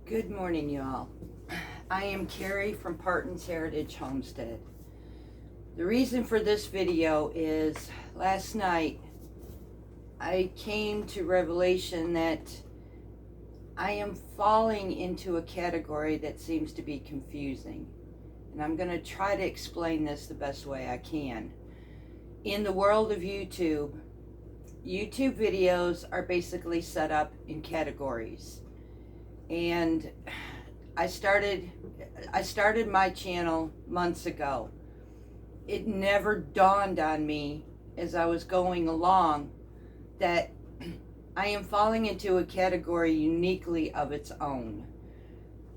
Good morning, y'all. I am Carrie from Parton's Heritage Homestead. The reason for this video is last night I came to revelation that I am falling into a category that seems to be confusing. And I'm going to try to explain this the best way I can. In the world of YouTube videos are basically set up in categories. And I started my channel months ago. It never dawned on me as I was going along that I am falling into a category uniquely of its own.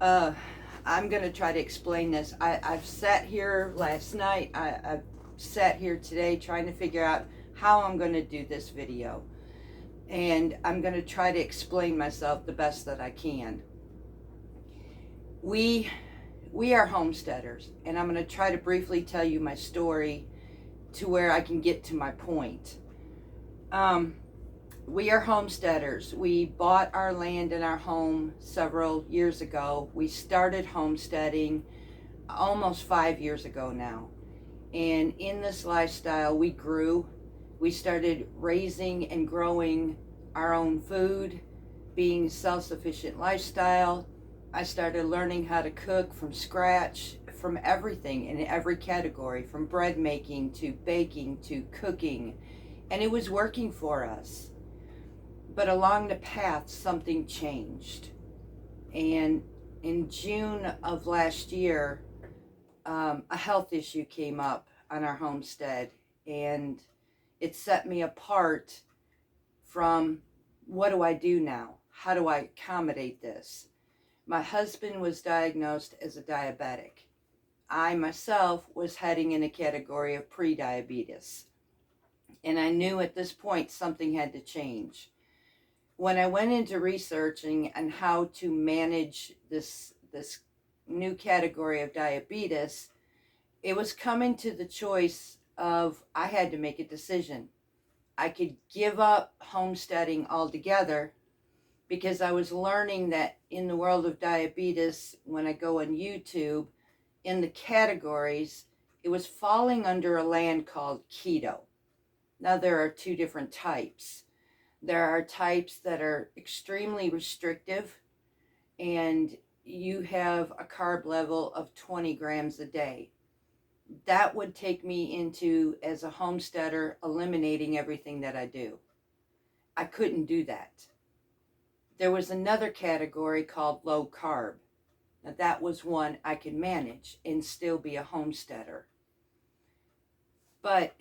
I'm going to try to explain this. I've sat here last night. I've sat here today trying to figure out how I'm going to do this video. And I'm going to try to explain myself the best that I can. We are homesteaders, and I'm going to try to briefly tell you my story to where I can get to my point. We are homesteaders. We bought our land and our home several years ago. We started homesteading almost 5 years ago now. And in this lifestyle, we grew. We started raising and growing our own food, being self-sufficient lifestyle. I started learning how to cook from scratch, from everything in every category, from bread making to baking to cooking, and it was working for us. But along the path, something changed. And in June of last year, a health issue came up on our homestead, and it set me apart from what do I do now? How do I accommodate this? My husband was diagnosed as a diabetic. I myself was heading in a category of pre-diabetes. And I knew at this point something had to change. When I went into researching on how to manage this new category of diabetes, it was coming to the choice of I had to make a decision. I could give up homesteading altogether, because I was learning that in the world of diabetes, when I go on YouTube, in the categories, it was falling under a land called keto. Now there are two different types. There are types that are extremely restrictive, and you have a carb level of 20 grams a day. That would take me into, as a homesteader, eliminating everything that I do. I couldn't do that. There was another category called low carb. Now that was one I could manage and still be a homesteader. But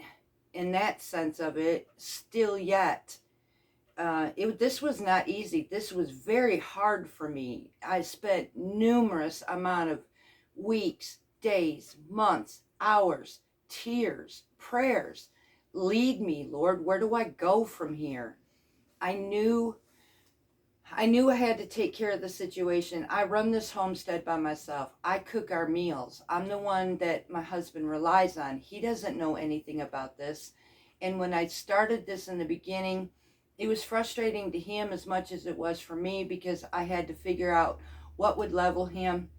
in that sense of it, still yet, this was not easy. This was very hard for me. I spent numerous amount of weeks, days, months, hours, tears, prayers. Lead me, Lord. Where do I go from here? I knew I had to take care of the situation. I run this homestead by myself. I cook our meals. I'm the one that my husband relies on. He doesn't know anything about this. And when I started this in the beginning, it was frustrating to him as much as it was for me, because I had to figure out what would level him.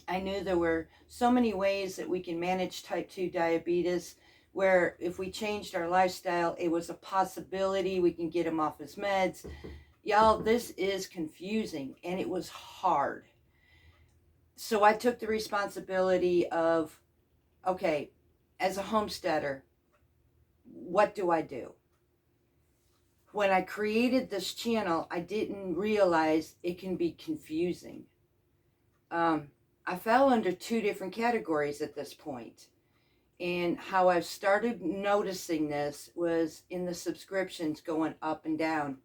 I knew there were so many ways that we can manage type 2 diabetes, where if we changed our lifestyle, it was a possibility we can get him off his meds. Y'all, this is confusing, and it was hard. So I took the responsibility of, okay, as a homesteader, what do I do? When I created this channel, I didn't realize it can be confusing. I fell under two different categories at this point. And how I've started noticing this was in the subscriptions going up and down.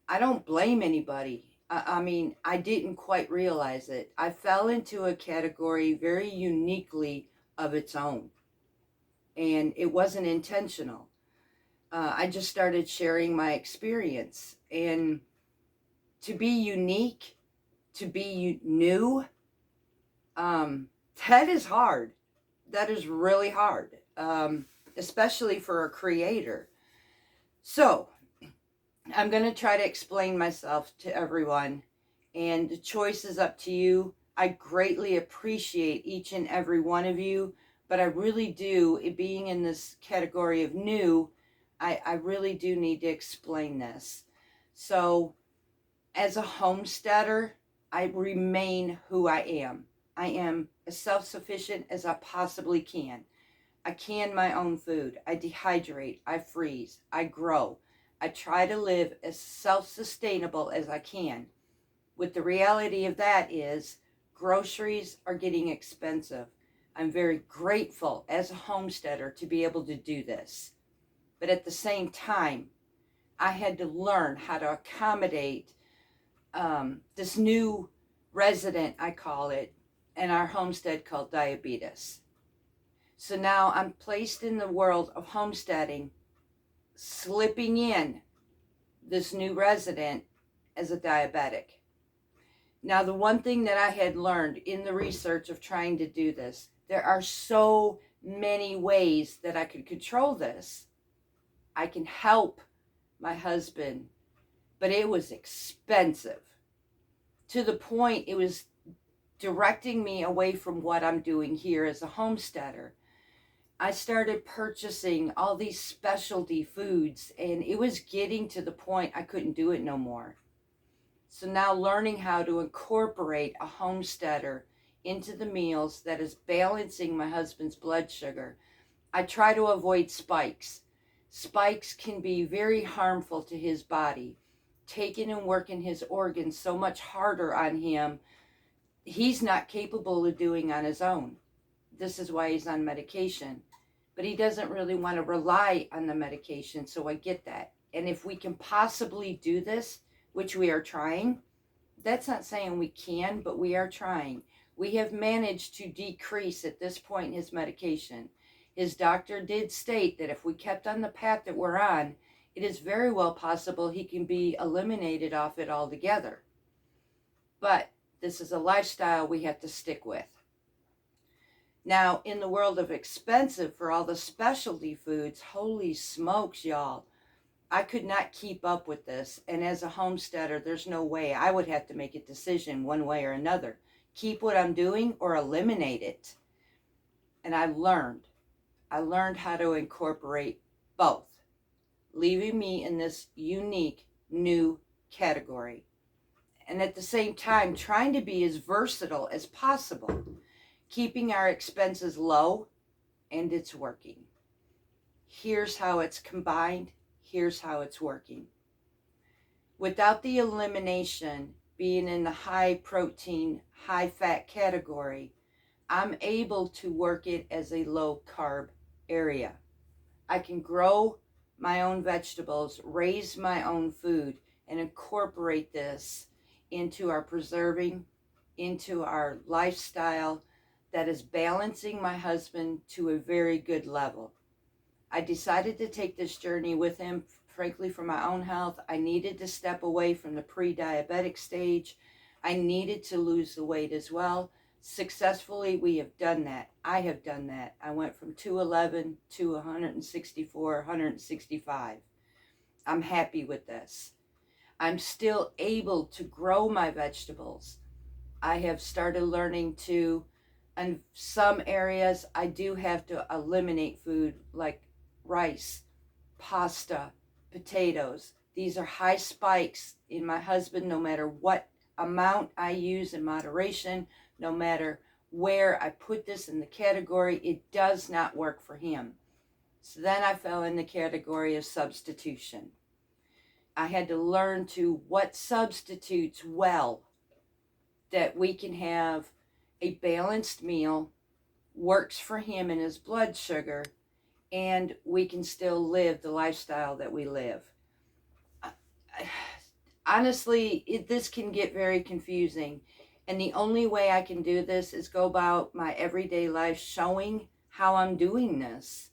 I don't blame anybody. I mean, I didn't quite realize it. I fell into a category very uniquely of its own. And it wasn't intentional. I just started sharing my experience. And to be unique, to be new, that is hard. That is really hard, especially for a creator. So I'm going to try to explain myself to everyone and the choice is up to you. I greatly appreciate each and every one of you, but I really do, it being in this category of new, I really do need to explain this. So, as a homesteader, I remain who I am. I am as self-sufficient as I possibly can. I can my own food. I dehydrate. I freeze. I grow. I try to live as self-sustainable as I can. With the reality of that is groceries are getting expensive. I'm very grateful as a homesteader to be able to do this. But at the same time, I had to learn how to accommodate this new resident, I call it, in our homestead called diabetes. So now I'm placed in the world of homesteading, slipping in this new resident as a diabetic. Now, the one thing that I had learned in the research of trying to do this, there are so many ways that I could control this. I can help my husband, but it was expensive to the point it was directing me away from what I'm doing here as a homesteader. I started purchasing all these specialty foods, and it was getting to the point I couldn't do it no more. So now learning how to incorporate a homesteader into the meals that is balancing my husband's blood sugar. I try to avoid spikes. Spikes can be very harmful to his body, taking and working his organs so much harder on him he's not capable of doing on his own. This is why he's on medication. But he doesn't really want to rely on the medication, so I get that. And if we can possibly do this, which we are trying, that's not saying we can, but we are trying. We have managed to decrease at this point his medication. His doctor did state that if we kept on the path that we're on, it is very well possible he can be eliminated off it altogether. But this is a lifestyle we have to stick with. Now, in the world of expensive for all the specialty foods, holy smokes, y'all. I could not keep up with this. And as a homesteader, there's no way. I would have to make a decision one way or another. Keep what I'm doing or eliminate it. And I learned how to incorporate both, leaving me in this unique new category. And at the same time, trying to be as versatile as possible, keeping our expenses low, and it's working. Here's how it's combined. Here's how it's working. Without the elimination being in the high protein, high fat category, I'm able to work it as a low carb area. I can grow my own vegetables, raise my own food, and incorporate this into our preserving, into our lifestyle that is balancing my husband to a very good level. I decided to take this journey with him, frankly, for my own health. I needed to step away from the pre-diabetic stage. I needed to lose the weight as well. Successfully, we have done that. I have done that. I went from 211 to 164, 165. I'm happy with this. I'm still able to grow my vegetables. I have started learning to, in some areas, I do have to eliminate food like rice, pasta, potatoes. These are high spikes in my husband, no matter what amount I use in moderation, no matter where I put this in the category, it does not work for him. So then I fell in the category of substitution. I had to learn to what substitutes well, that we can have a balanced meal, works for him and his blood sugar, and we can still live the lifestyle that we live. Honestly, this can get very confusing. And the only way I can do this is go about my everyday life showing how I'm doing this.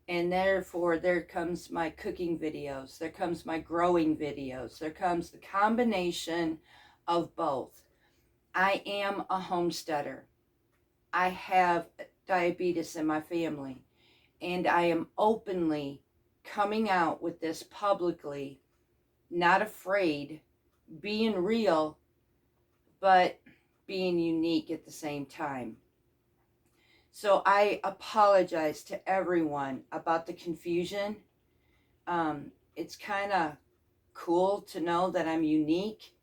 And therefore, there comes my cooking videos. There comes my growing videos. There comes the combination of both. I am a homesteader. I have diabetes in my family. And I am openly coming out with this publicly, not afraid, being real, but being unique at the same time. So I apologize to everyone about the confusion. It's kind of cool to know that I'm unique,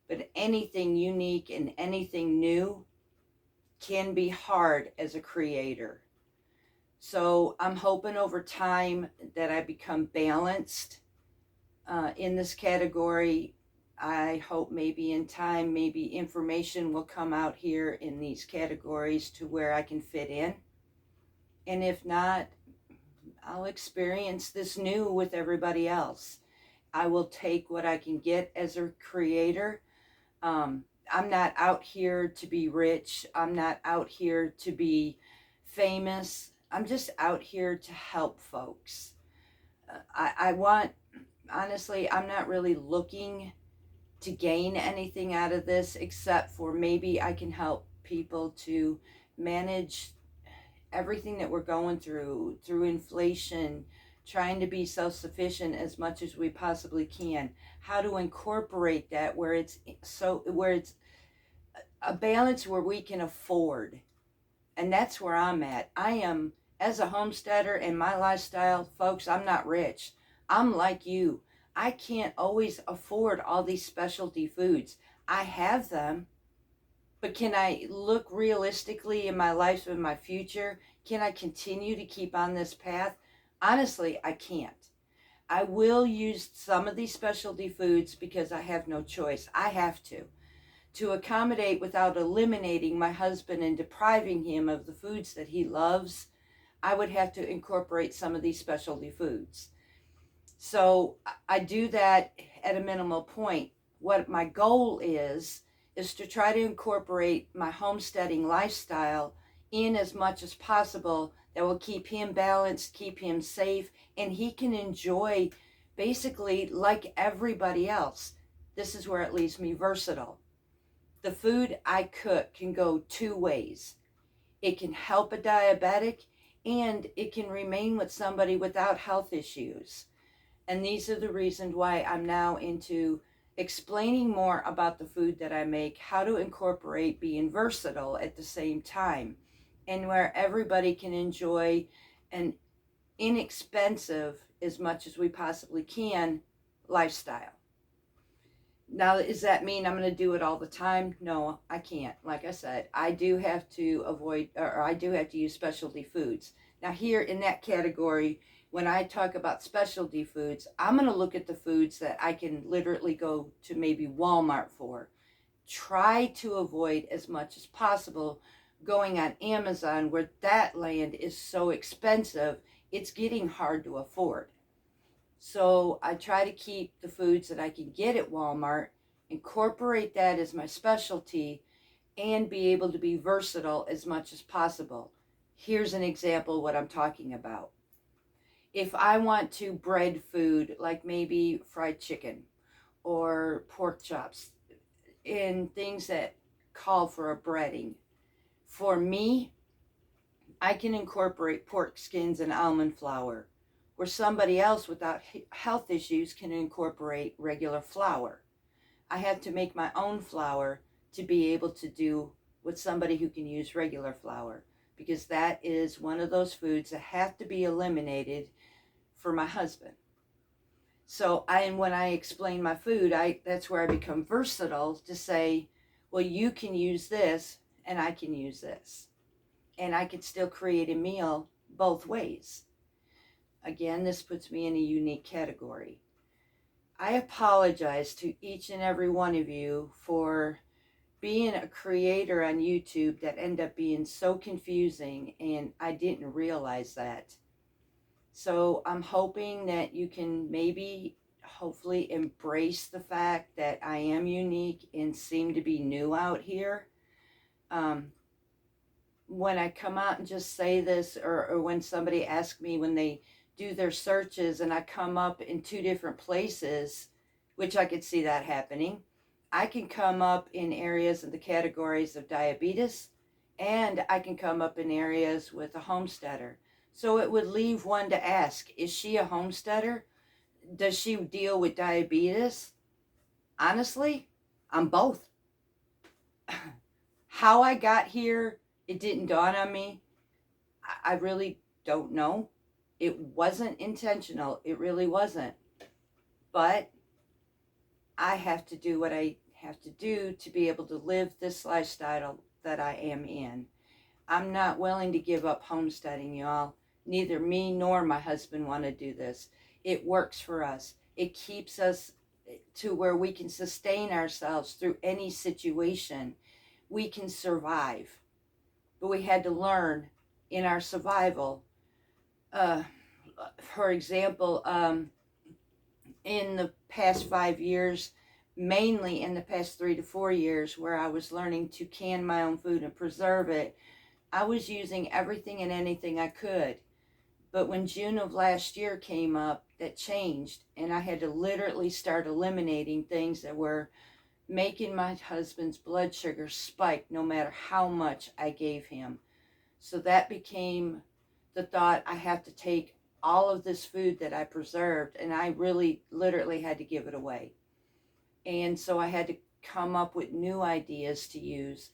but anything unique and anything new can be hard as a creator. So I'm hoping over time that I become balanced in this category. I hope maybe in time, maybe information will come out here in these categories to where I can fit in. And if not, I'll experience this new with everybody else. I will take what I can get as a creator. I'm not out here to be rich. I'm not out here to be famous. I'm just out here to help folks. I want, honestly, I'm not really looking to gain anything out of this except for maybe I can help people to manage everything that we're going through inflation, trying to be self-sufficient as much as we possibly can, how to incorporate that where it's a balance where we can afford. And that's where I'm at. I am, as a homesteader in my lifestyle, folks, I'm not rich. I'm like you. I can't always afford all these specialty foods. I have them, but can I look realistically in my life and my future? Can I continue to keep on this path? Honestly, I can't. I will use some of these specialty foods because I have no choice. I have to accommodate without eliminating my husband and depriving him of the foods that he loves. I would have to incorporate some of these specialty foods. So I do that at a minimal point. What my goal is to try to incorporate my homesteading lifestyle in as much as possible that will keep him balanced, keep him safe, and he can enjoy basically like everybody else. This is where it leaves me versatile. The food I cook can go two ways. It can help a diabetic and it can remain with somebody without health issues. And these are the reasons why I'm now into explaining more about the food that I make, how to incorporate being versatile at the same time, and where everybody can enjoy an inexpensive, as much as we possibly can, lifestyle. Now, does that mean I'm going to do it all the time? No, I can't. Like I said, I do have to avoid, or I do have to use specialty foods. Now, here in that category, when I talk about specialty foods, I'm going to look at the foods that I can literally go to maybe Walmart for. Try to avoid as much as possible going on Amazon, where that land is so expensive, it's getting hard to afford. So I try to keep the foods that I can get at Walmart, incorporate that as my specialty, and be able to be versatile as much as possible. Here's an example of what I'm talking about. If I want to bread food, like maybe fried chicken or pork chops, and things that call for a breading, for me, I can incorporate pork skins and almond flour, where somebody else without health issues can incorporate regular flour. I have to make my own flour to be able to do with somebody who can use regular flour, because that is one of those foods that have to be eliminated for my husband. So when I explain my food, that's where I become versatile to say, well, you can use this and I can use this. And I could still create a meal both ways. Again, this puts me in a unique category. I apologize to each and every one of you for being a creator on YouTube that ended up being so confusing, and I didn't realize that. So I'm hoping that you can maybe, hopefully, embrace the fact that I am unique and seem to be new out here. When I come out and just say this, or when somebody asks me when they do their searches and I come up in two different places, which I could see that happening, I can come up in areas of the categories of diabetes, and I can come up in areas with a homesteader. So it would leave one to ask, is she a homesteader? Does she deal with diabetes? Honestly, I'm both. How I got here, it didn't dawn on me. I really don't know. It wasn't intentional. It really wasn't. But I have to do what I have to do to be able to live this lifestyle that I am in. I'm not willing to give up homesteading, y'all. Neither me nor my husband want to do this. It works for us. It keeps us to where we can sustain ourselves through any situation. We can survive. But we had to learn in our survival. For example, in the past 5 years, mainly in the past 3 to 4 years, where I was learning to can my own food and preserve it, I was using everything and anything I could. But when June of last year came up, that changed, and I had to literally start eliminating things that were making my husband's blood sugar spike no matter how much I gave him. So that became the thought, I have to take all of this food that I preserved, and I really literally had to give it away. And so I had to come up with new ideas to use,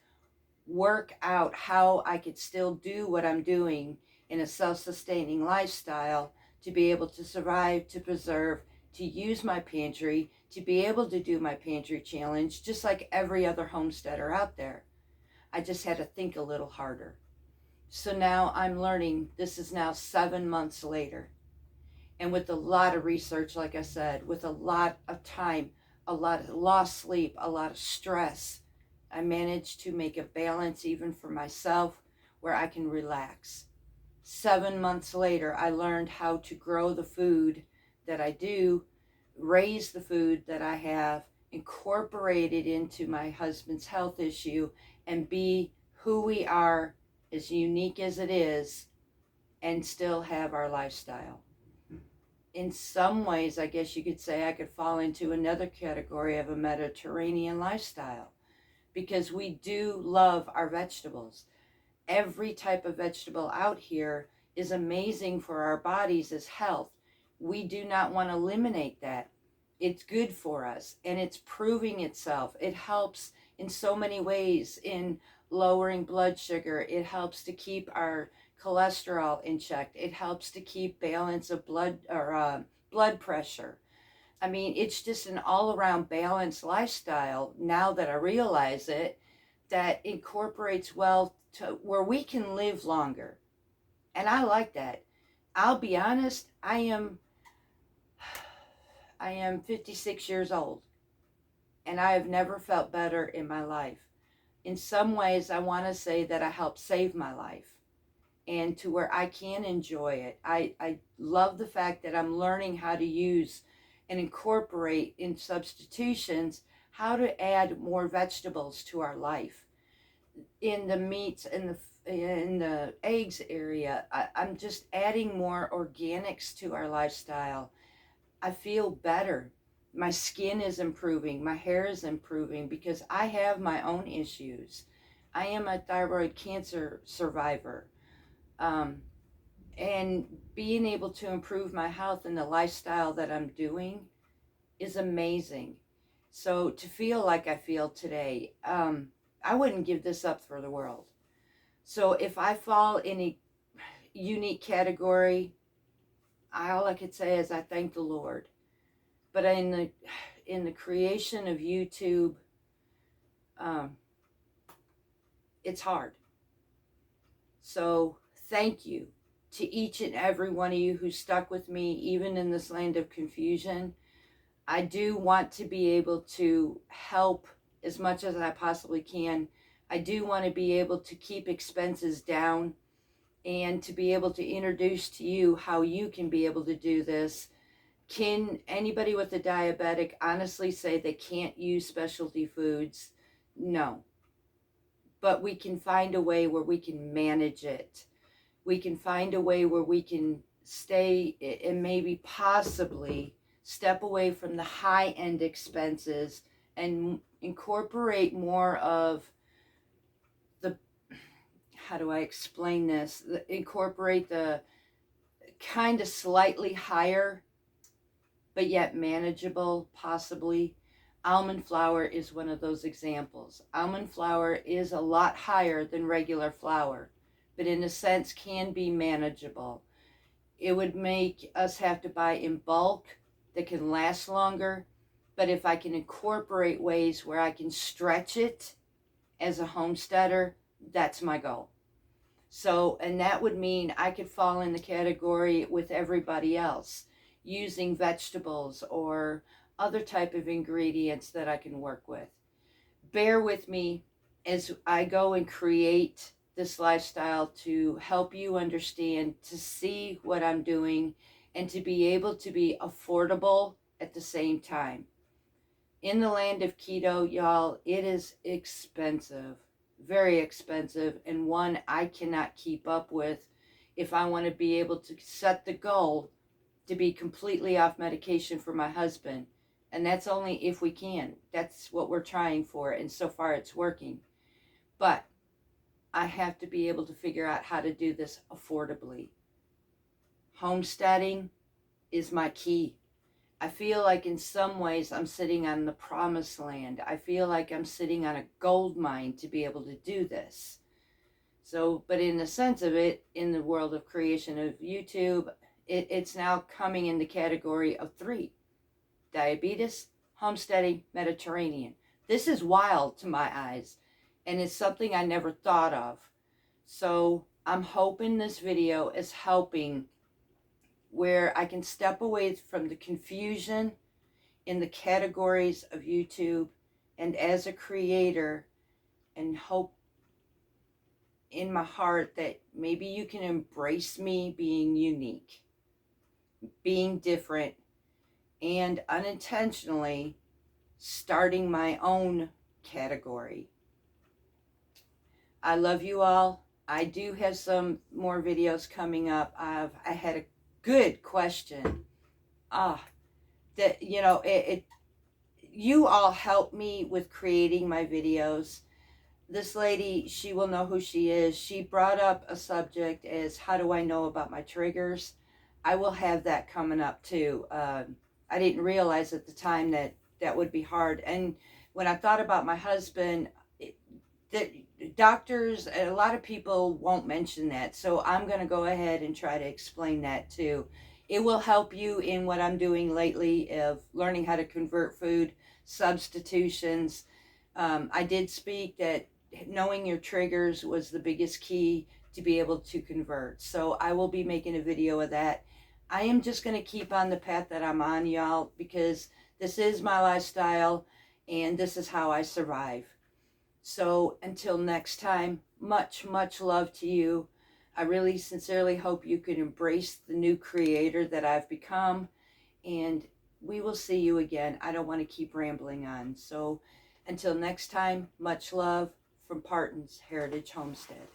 work out how I could still do what I'm doing in a self-sustaining lifestyle, to be able to survive, to preserve, to use my pantry, to be able to do my pantry challenge, just like every other homesteader out there. I just had to think a little harder. So now I'm learning, this is now 7 months later. And with a lot of research, like I said, with a lot of time, a lot of lost sleep, a lot of stress, I managed to make a balance even for myself where I can relax. 7 months later, I learned how to grow the food that I do, raise the food that I have, incorporate it into my husband's health issue, and be who we are, as unique as it is, and still have our lifestyle. In some ways, I guess you could say I could fall into another category of a Mediterranean lifestyle, because we do love our vegetables. Every type of vegetable out here is amazing for our bodies as health. We do not want to eliminate that. It's good for us, and it's proving itself. It helps in so many ways in lowering blood sugar. It helps to keep our cholesterol in check. It helps to keep balance of blood pressure. I mean, it's just an all-around balanced lifestyle, now that I realize it, that incorporates well to where we can live longer. And I like that. I'll be honest, I am 56 years old, and I have never felt better in my life. In some ways, I want to say that I helped save my life, and to where I can enjoy it. I love the fact that I'm learning how to use and incorporate in substitutions how to add more vegetables to our life. In the meats and in the eggs area, I'm just adding more organics to our lifestyle. I feel better. My skin is improving. My hair is improving because I have my own issues. I am a thyroid cancer survivor. And being able to improve my health and the lifestyle that I'm doing is amazing. So to feel like I feel today, I wouldn't give this up for the world. So if I fall in a unique category, all I could say is I thank the Lord. But in the creation of YouTube, it's hard. So thank you to each and every one of you who stuck with me, even in this land of confusion. I do want to be able to help as much as I possibly can. I do want to be able to keep expenses down, and to be able to introduce to you how you can be able to do this. Can anybody with a diabetic honestly say they can't use specialty foods? No. But we can find a way where we can manage it. We can find a way where we can stay and maybe possibly step away from the high-end expenses and incorporate more of the, how do I explain this? Incorporate the kind of slightly higher, but yet manageable, possibly, Almond flour is one of those examples. Almond flour is a lot higher than regular flour, but in a sense can be manageable. It would make us have to buy in bulk that can last longer, but if I can incorporate ways where I can stretch it as a homesteader, that's my goal. So, and that would mean I could fall in the category with everybody else, using vegetables or other type of ingredients that I can work with. Bear with me as I go and create this lifestyle to help you understand, to see what I'm doing, and to be able to be affordable at the same time. In the land of keto, y'all, it is expensive, very expensive, and one I cannot keep up with if I want to be able to set the goal to be completely off medication for my husband. And that's only if we can. That's what we're trying for, and so far it's working. But I have to be able to figure out how to do this affordably. Homesteading is my key. I feel like in some ways I'm sitting on the promised land. I feel like I'm sitting on a gold mine to be able to do this. So, but in the sense of it, in the world of creation of YouTube, it's now coming in the category of 3: diabetes, homesteading, Mediterranean. This is wild to my eyes, and it's something I never thought of. So I'm hoping this video is helping, where I can step away from the confusion in the categories of YouTube and as a creator, and hope in my heart that maybe you can embrace me being unique, being different, and unintentionally starting my own category. I love you all. I do have some more videos coming up. I had a good question. That, you know, you all help me with creating my videos. This lady, she will know who she is. She brought up a subject as, how do I know about my triggers? I will have that coming up too. I didn't realize at the time that that would be hard. And when I thought about my husband, that doctors, a lot of people won't mention that. So I'm going to go ahead and try to explain that too. It will help you in what I'm doing lately of learning how to convert food, substitutions. I did speak that knowing your triggers was the biggest key to be able to convert. So I will be making a video of that. I am just going to keep on the path that I'm on, y'all, because this is my lifestyle and this is how I survive. So until next time, much, much love to you. I really sincerely hope you can embrace the new creator that I've become, and we will see you again. I don't want to keep rambling on. So until next time, much love from Parton's Heritage Homestead.